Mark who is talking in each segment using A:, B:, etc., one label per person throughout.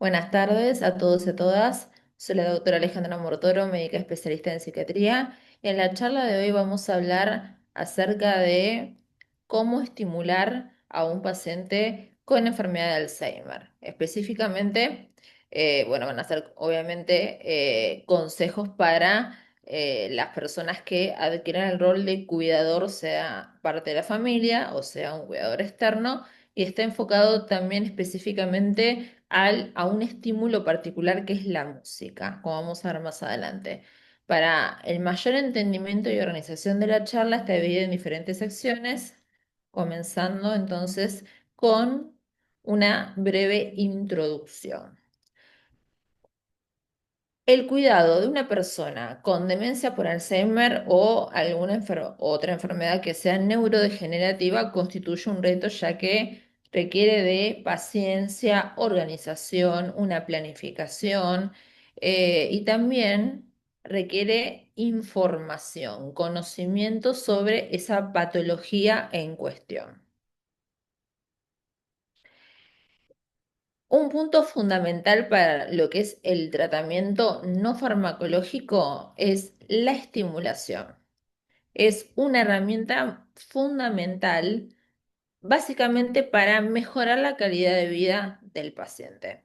A: Buenas tardes a todos y a todas. Soy la doctora Alejandra Mortoro, médica especialista en psiquiatría. En la charla de hoy vamos a hablar acerca de cómo estimular a un paciente con enfermedad de Alzheimer. Específicamente, bueno, van a ser obviamente consejos para las personas que adquieran el rol de cuidador, sea parte de la familia o sea un cuidador externo, y está enfocado también específicamente a un estímulo particular que es la música, como vamos a ver más adelante. Para el mayor entendimiento y organización de la charla está dividida en diferentes secciones, comenzando entonces con una breve introducción. El cuidado de una persona con demencia por Alzheimer o alguna otra enfermedad que sea neurodegenerativa constituye un reto ya que requiere de paciencia, organización, una planificación y también requiere información, conocimiento sobre esa patología en cuestión. Un punto fundamental para lo que es el tratamiento no farmacológico es la estimulación. Es una herramienta fundamental básicamente para mejorar la calidad de vida del paciente.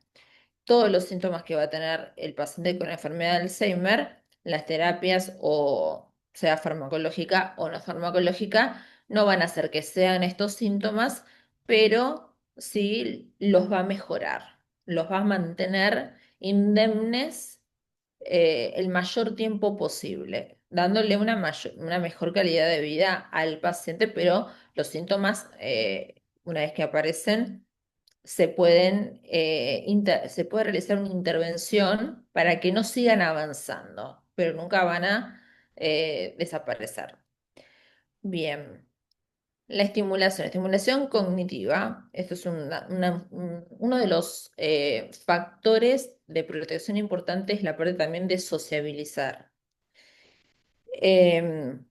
A: Todos los síntomas que va a tener el paciente con enfermedad de Alzheimer, las terapias o sea farmacológica o no farmacológica, no van a hacer que sean estos síntomas, pero sí los va a mejorar, los va a mantener indemnes el mayor tiempo posible, dándole una mejor calidad de vida al paciente, pero los síntomas, una vez que aparecen, se puede realizar una intervención para que no sigan avanzando, pero nunca van a desaparecer. Bien, la estimulación cognitiva, esto es uno de los factores de protección importante, es la parte también de sociabilizar.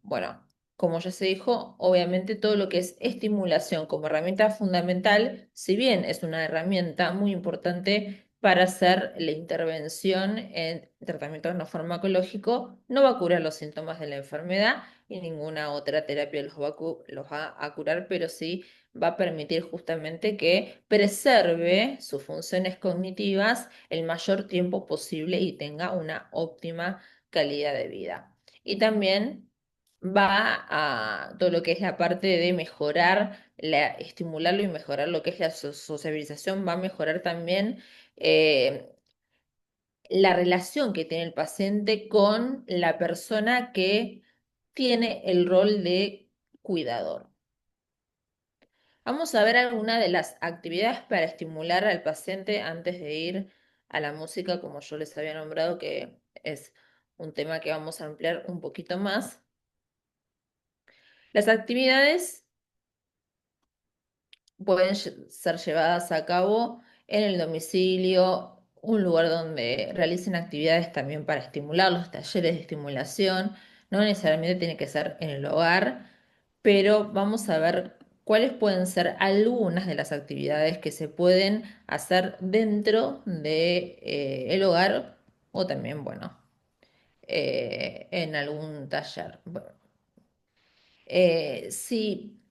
A: Bueno, como ya se dijo, obviamente todo lo que es estimulación como herramienta fundamental, si bien es una herramienta muy importante para hacer la intervención en tratamiento no farmacológico, no va a curar los síntomas de la enfermedad y ninguna otra terapia los va a curar, pero sí va a permitir justamente que preserve sus funciones cognitivas el mayor tiempo posible y tenga una óptima calidad de vida. Y también va a todo lo que es la parte de mejorar, estimularlo y mejorar lo que es la sociabilización, va a mejorar también eh, la relación que tiene el paciente con la persona que tiene el rol de cuidador. Vamos a ver algunas de las actividades para estimular al paciente antes de ir a la música, como yo les había nombrado, que es un tema que vamos a ampliar un poquito más. Las actividades pueden ser llevadas a cabo en el domicilio, un lugar donde realicen actividades también para estimular los talleres de estimulación. No necesariamente tiene que ser en el hogar, pero vamos a ver cuáles pueden ser algunas de las actividades que se pueden hacer dentro de, el hogar o también, bueno, en algún taller. Bueno, si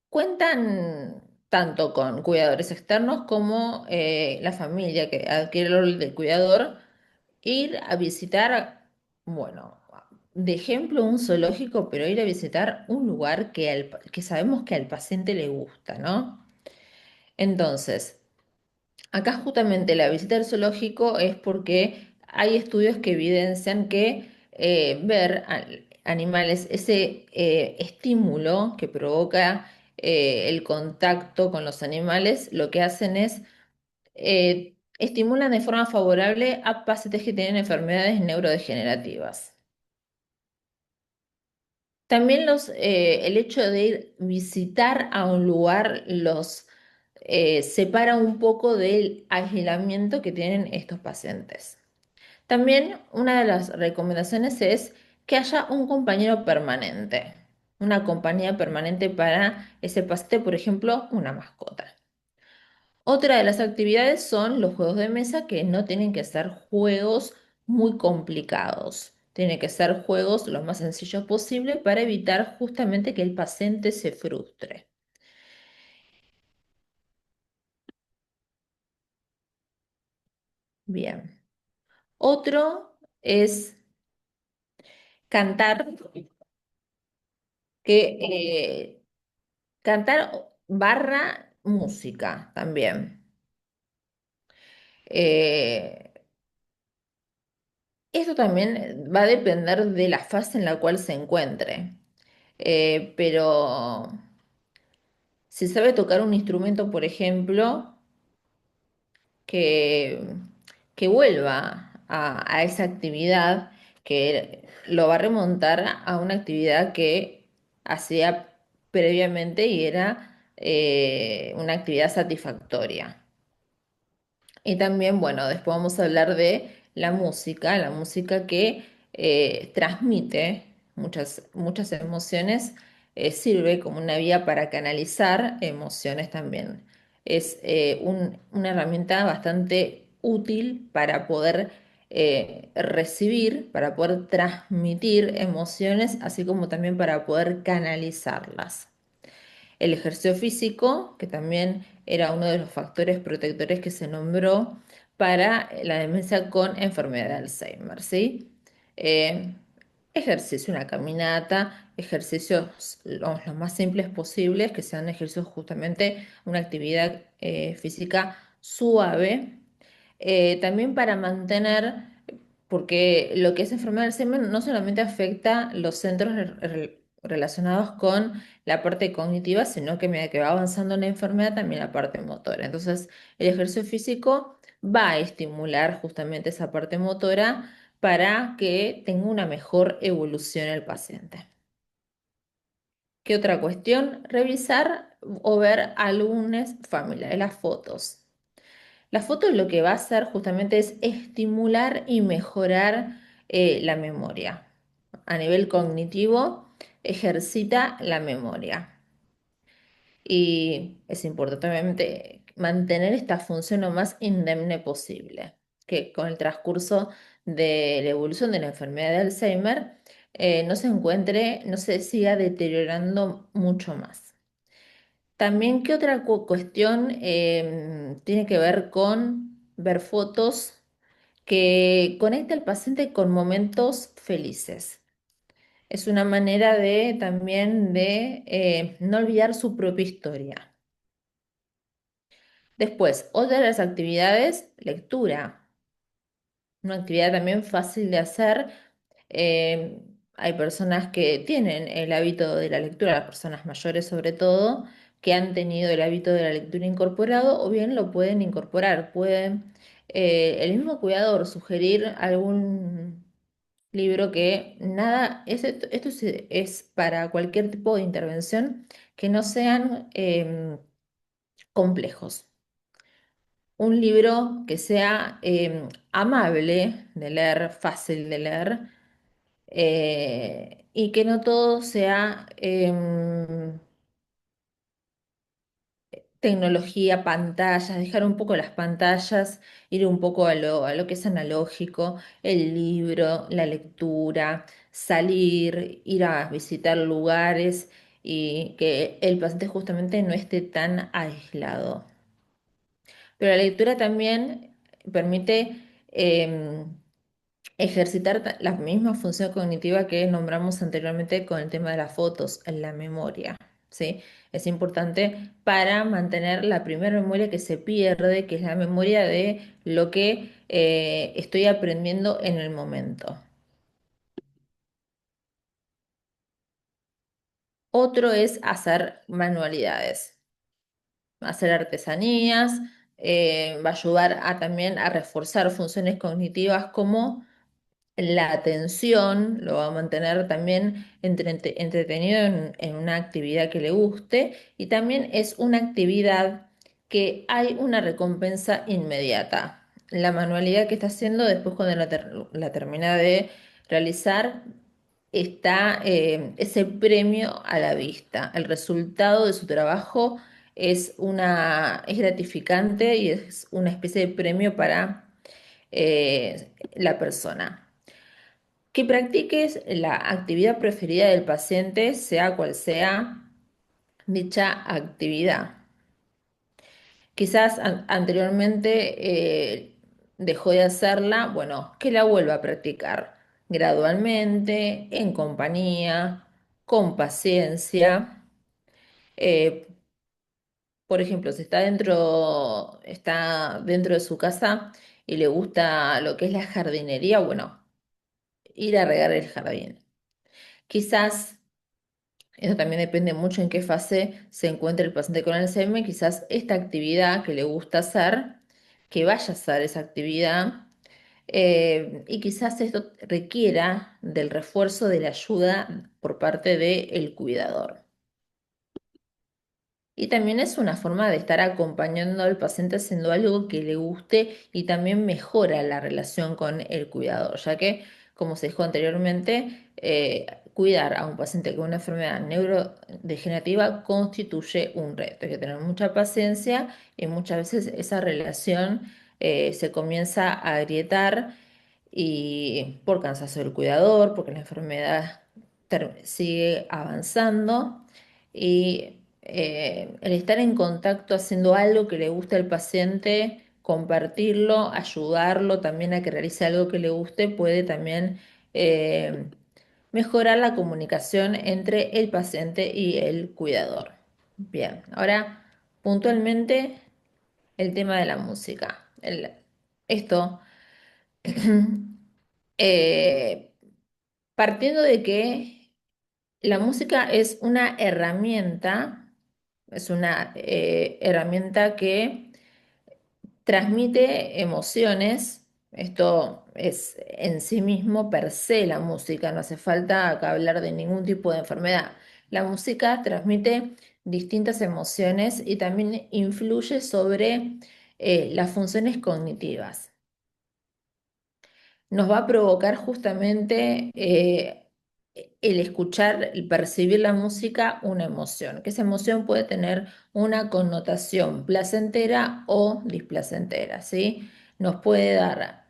A: cuentan tanto con cuidadores externos como la familia que adquiere el rol de cuidador, ir a visitar, bueno, de ejemplo un zoológico, pero ir a visitar un lugar que sabemos que al paciente le gusta, ¿no? Entonces, acá justamente la visita al zoológico es porque hay estudios que evidencian que ver animales, ese estímulo que provoca el contacto con los animales, lo que hacen es estimulan de forma favorable a pacientes que tienen enfermedades neurodegenerativas. También el hecho de ir visitar a un lugar los separa un poco del aislamiento que tienen estos pacientes. También una de las recomendaciones es que haya un compañero permanente, una compañía permanente para ese paciente, por ejemplo, una mascota. Otra de las actividades son los juegos de mesa que no tienen que ser juegos muy complicados. Tienen que ser juegos lo más sencillos posible para evitar justamente que el paciente se frustre. Bien. Otro es cantar, que cantar barra música también. Eh, Esto también va a depender de la fase en la cual se encuentre. Pero si sabe tocar un instrumento, por ejemplo, que, que vuelva a esa actividad, que lo va a remontar a una actividad que hacía previamente y era una actividad satisfactoria. Y también, bueno, después vamos a hablar de la música que transmite muchas emociones, sirve como una vía para canalizar emociones también. Es una herramienta bastante útil para poder recibir, para poder transmitir emociones, así como también para poder canalizarlas. El ejercicio físico, que también era uno de los factores protectores que se nombró para la demencia con enfermedad de Alzheimer, ¿sí? Eh, Ejercicio, una caminata, ejercicios los más simples posibles, que sean ejercicios justamente una actividad física suave, también para mantener, porque lo que es enfermedad de Alzheimer no solamente afecta los centros relacionados con la parte cognitiva, sino que a medida que va avanzando la enfermedad, también la parte motora. Entonces, el ejercicio físico va a estimular justamente esa parte motora para que tenga una mejor evolución el paciente. ¿Qué otra cuestión? Revisar o ver álbumes familiares, las fotos. La foto lo que va a hacer justamente es estimular y mejorar la memoria. A nivel cognitivo, ejercita la memoria. Y es importante, obviamente, mantener esta función lo más indemne posible, que con el transcurso de la evolución de la enfermedad de Alzheimer no se encuentre, no se siga deteriorando mucho más. También, ¿qué otra cuestión tiene que ver con ver fotos que conecta al paciente con momentos felices? Es una manera de también de no olvidar su propia historia. Después, otra de las actividades, lectura. Una actividad también fácil de hacer. Eh, Hay personas que tienen el hábito de la lectura, las personas mayores sobre todo, que han tenido el hábito de la lectura incorporado o bien lo pueden incorporar. Pueden el mismo cuidador sugerir algún libro que nada, esto es para cualquier tipo de intervención que no sean complejos. Un libro que sea amable de leer, fácil de leer, y que no todo sea tecnología, pantallas, dejar un poco las pantallas, ir un poco a lo que es analógico, el libro, la lectura, salir, ir a visitar lugares y que el paciente justamente no esté tan aislado. Pero la lectura también permite ejercitar la misma función cognitiva que nombramos anteriormente con el tema de las fotos, en la memoria, ¿sí? Es importante para mantener la primera memoria que se pierde, que es la memoria de lo que estoy aprendiendo en el momento. Otro es hacer manualidades, hacer artesanías, va a ayudar a también a reforzar funciones cognitivas como la atención, lo va a mantener también entretenido en una actividad que le guste y también es una actividad que hay una recompensa inmediata. La manualidad que está haciendo después cuando la termina de realizar está ese premio a la vista. El resultado de su trabajo es gratificante y es una especie de premio para la persona. Que practiques la actividad preferida del paciente, sea cual sea dicha actividad. Quizás anteriormente dejó de hacerla, bueno, que la vuelva a practicar gradualmente, en compañía, con paciencia. Eh, por ejemplo, si está dentro de su casa y le gusta lo que es la jardinería, bueno, ir a regar el jardín. Quizás, eso también depende mucho en qué fase se encuentra el paciente con Alzheimer, quizás esta actividad que le gusta hacer, que vaya a hacer esa actividad, y quizás esto requiera del refuerzo de la ayuda por parte del cuidador. Y también es una forma de estar acompañando al paciente haciendo algo que le guste y también mejora la relación con el cuidador, ya que, como se dijo anteriormente, cuidar a un paciente con una enfermedad neurodegenerativa constituye un reto. Hay que tener mucha paciencia y muchas veces esa relación se comienza a agrietar y por cansancio del cuidador, porque la enfermedad sigue avanzando y el estar en contacto haciendo algo que le guste al paciente, compartirlo, ayudarlo también a que realice algo que le guste, puede también eh, mejorar la comunicación entre el paciente y el cuidador. Bien, ahora puntualmente el tema de la música. Esto eh, partiendo de que la música es una herramienta que transmite emociones. Esto es en sí mismo per se la música, no hace falta acá hablar de ningún tipo de enfermedad. La música transmite distintas emociones y también influye sobre las funciones cognitivas. Nos va a provocar justamente el escuchar, el percibir la música, una emoción, que esa emoción puede tener una connotación placentera o displacentera, ¿sí? Nos puede dar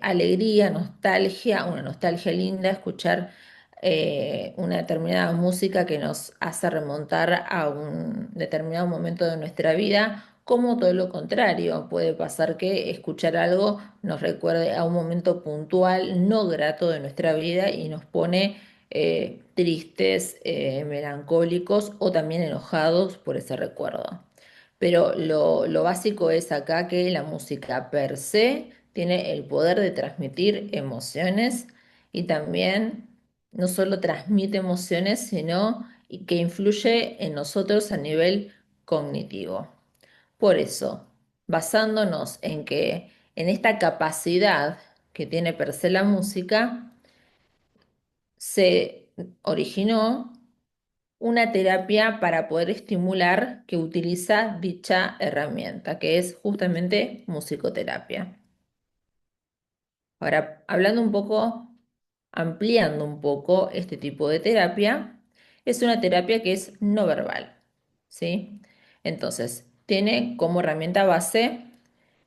A: alegría, nostalgia, una nostalgia linda, escuchar una determinada música que nos hace remontar a un determinado momento de nuestra vida, como todo lo contrario, puede pasar que escuchar algo nos recuerde a un momento puntual no grato de nuestra vida y nos pone tristes, melancólicos o también enojados por ese recuerdo. Pero lo básico es acá que la música per se tiene el poder de transmitir emociones y también no solo transmite emociones, sino que influye en nosotros a nivel cognitivo. Por eso, basándonos en que en esta capacidad que tiene per se la música, se originó una terapia para poder estimular que utiliza dicha herramienta, que es justamente musicoterapia. Ahora, hablando un poco, ampliando un poco este tipo de terapia, es una terapia que es no verbal, ¿sí? Entonces, tiene como herramienta base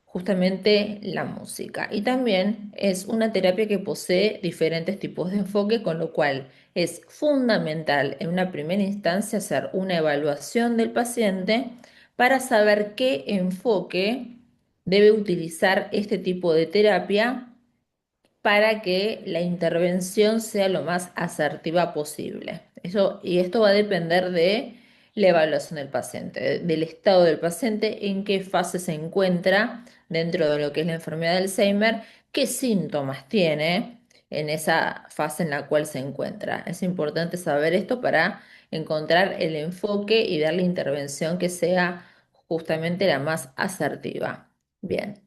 A: justamente la música. Y también es una terapia que posee diferentes tipos de enfoque, con lo cual es fundamental en una primera instancia hacer una evaluación del paciente para saber qué enfoque debe utilizar este tipo de terapia para que la intervención sea lo más asertiva posible. Y esto va a depender de la evaluación del paciente, del estado del paciente, en qué fase se encuentra dentro de lo que es la enfermedad de Alzheimer, qué síntomas tiene en esa fase en la cual se encuentra. Es importante saber esto para encontrar el enfoque y dar la intervención que sea justamente la más asertiva. Bien.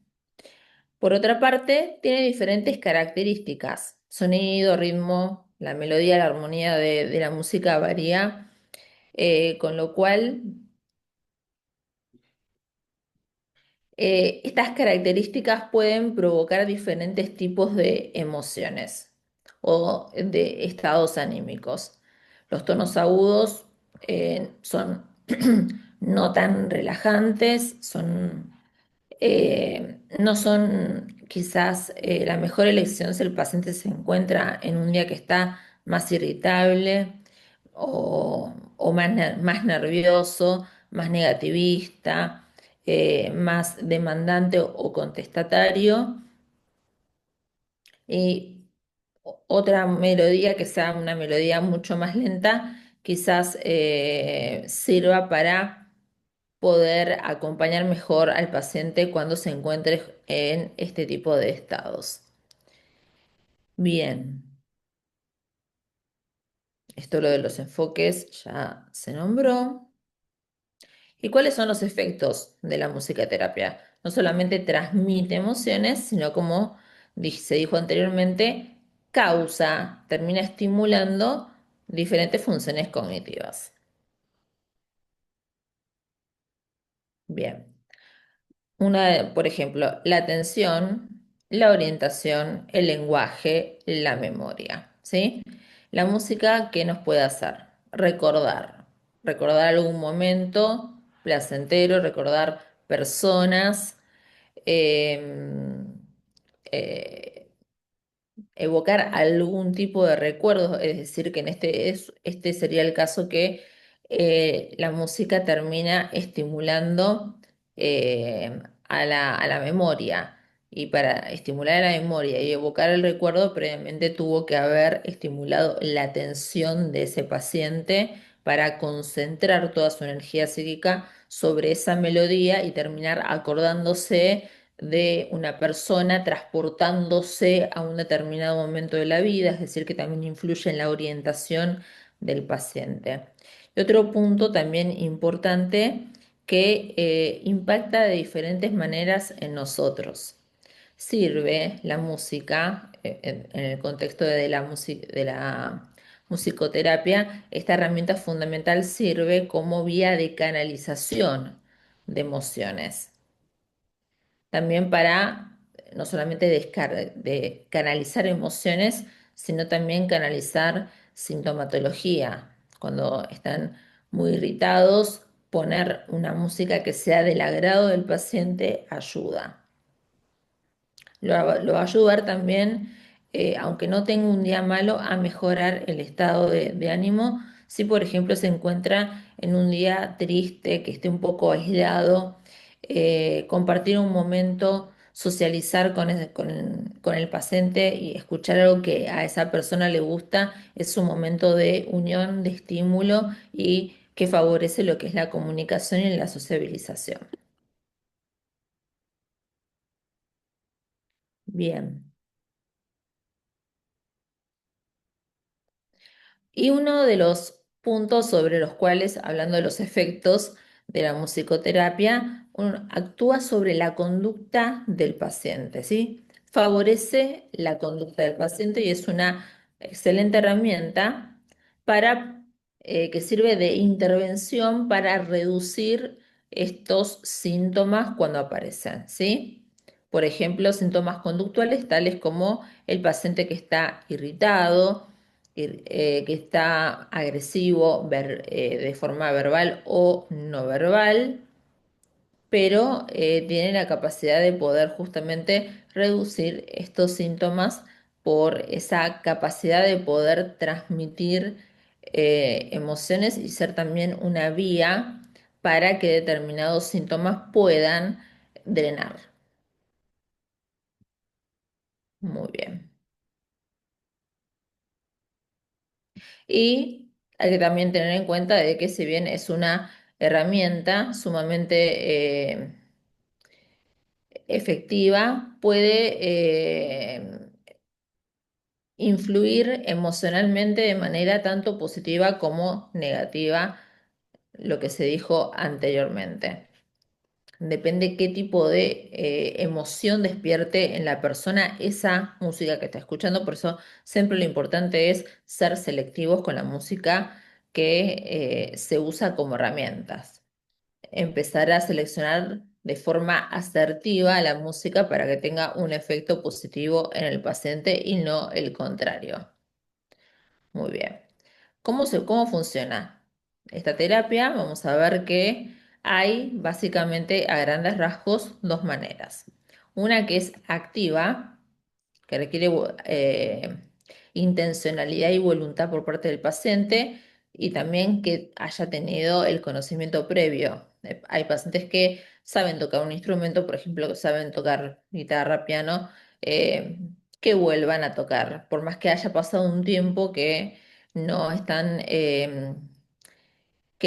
A: Por otra parte, tiene diferentes características. Sonido, ritmo, la melodía, la armonía de la música varía, con lo cual estas características pueden provocar diferentes tipos de emociones o de estados anímicos. Los tonos agudos son no tan relajantes, no son quizás la mejor elección si el paciente se encuentra en un día que está más irritable o más, más nervioso, más negativista, más demandante o contestatario. Y otra melodía que sea una melodía mucho más lenta, quizás sirva para poder acompañar mejor al paciente cuando se encuentre en este tipo de estados. Bien, esto lo de los enfoques ya se nombró. ¿Y cuáles son los efectos de la musicoterapia? No solamente transmite emociones, sino como se dijo anteriormente, causa, termina estimulando diferentes funciones cognitivas. Bien. Por ejemplo, la atención, la orientación, el lenguaje, la memoria, ¿sí? La música, ¿qué nos puede hacer? Recordar algún momento placentero, recordar personas, eh, eh, evocar algún tipo de recuerdo, es decir, que en este sería el caso que la música termina estimulando a la memoria. Y para estimular a la memoria y evocar el recuerdo, previamente tuvo que haber estimulado la atención de ese paciente para concentrar toda su energía psíquica sobre esa melodía y terminar acordándose de una persona transportándose a un determinado momento de la vida, es decir, que también influye en la orientación del paciente. Y otro punto también importante que impacta de diferentes maneras en nosotros. Sirve la música, en el contexto de la musicoterapia, esta herramienta fundamental sirve como vía de canalización de emociones. También para no solamente de canalizar emociones, sino también canalizar sintomatología. Cuando están muy irritados, poner una música que sea del agrado del paciente ayuda. Lo va a ayudar también, aunque no tenga un día malo, a mejorar el estado de ánimo. Si, por ejemplo, se encuentra en un día triste, que esté un poco aislado, compartir un momento, socializar con el paciente y escuchar algo que a esa persona le gusta, es un momento de unión, de estímulo y que favorece lo que es la comunicación y la sociabilización. Bien. Y uno de los puntos sobre los cuales, hablando de los efectos de la musicoterapia, actúa sobre la conducta del paciente, ¿sí? Favorece la conducta del paciente y es una excelente herramienta para, que sirve de intervención para reducir estos síntomas cuando aparecen, ¿sí? Por ejemplo, síntomas conductuales tales como el paciente que está irritado, que está agresivo de forma verbal o no verbal, pero tiene la capacidad de poder justamente reducir estos síntomas por esa capacidad de poder transmitir emociones y ser también una vía para que determinados síntomas puedan drenar. Muy bien. Y hay que también tener en cuenta de que si bien es una herramienta sumamente efectiva, puede influir emocionalmente de manera tanto positiva como negativa, lo que se dijo anteriormente. Depende qué tipo de emoción despierte en la persona esa música que está escuchando. Por eso siempre lo importante es ser selectivos con la música que se usa como herramientas. Empezar a seleccionar de forma asertiva la música para que tenga un efecto positivo en el paciente y no el contrario. Muy bien. ¿Cómo funciona esta terapia? Vamos a ver que Hay básicamente a grandes rasgos dos maneras. Una que es activa, que requiere intencionalidad y voluntad por parte del paciente y también que haya tenido el conocimiento previo. Hay pacientes que saben tocar un instrumento, por ejemplo, que saben tocar guitarra, piano, eh, que vuelvan a tocar, por más que haya pasado un tiempo que no están, que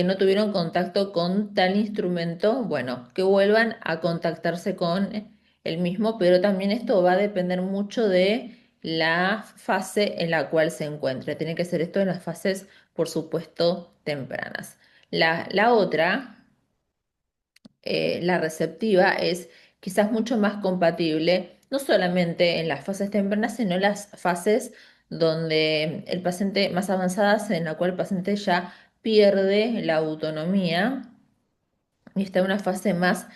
A: no tuvieron contacto con tal instrumento, bueno, que vuelvan a contactarse con el mismo, pero también esto va a depender mucho de la fase en la cual se encuentre. Tiene que ser esto en las fases, por supuesto, tempranas. La otra, la receptiva, es quizás mucho más compatible, no solamente en las fases tempranas, sino en las fases donde el paciente más avanzadas, en la cual el paciente ya pierde la autonomía y está en una fase más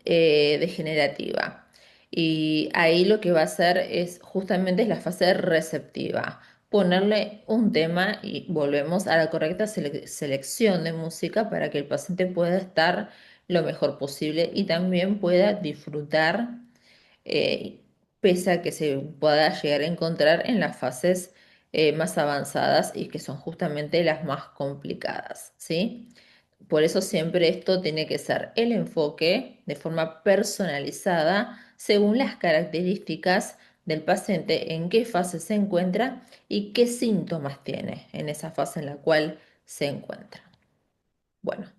A: degenerativa. Y ahí lo que va a hacer es justamente es la fase receptiva, ponerle un tema y volvemos a la correcta selección de música para que el paciente pueda estar lo mejor posible y también pueda disfrutar, eh, pese a que se pueda llegar a encontrar en las fases más avanzadas y que son justamente las más complicadas, ¿sí? Por eso siempre esto tiene que ser el enfoque de forma personalizada según las características del paciente, en qué fase se encuentra y qué síntomas tiene en esa fase en la cual se encuentra. Bueno,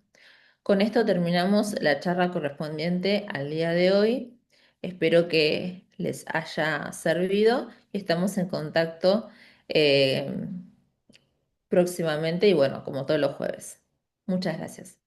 A: con esto terminamos la charla correspondiente al día de hoy. Espero que les haya servido y estamos en contacto próximamente y bueno, como todos los jueves. Muchas gracias.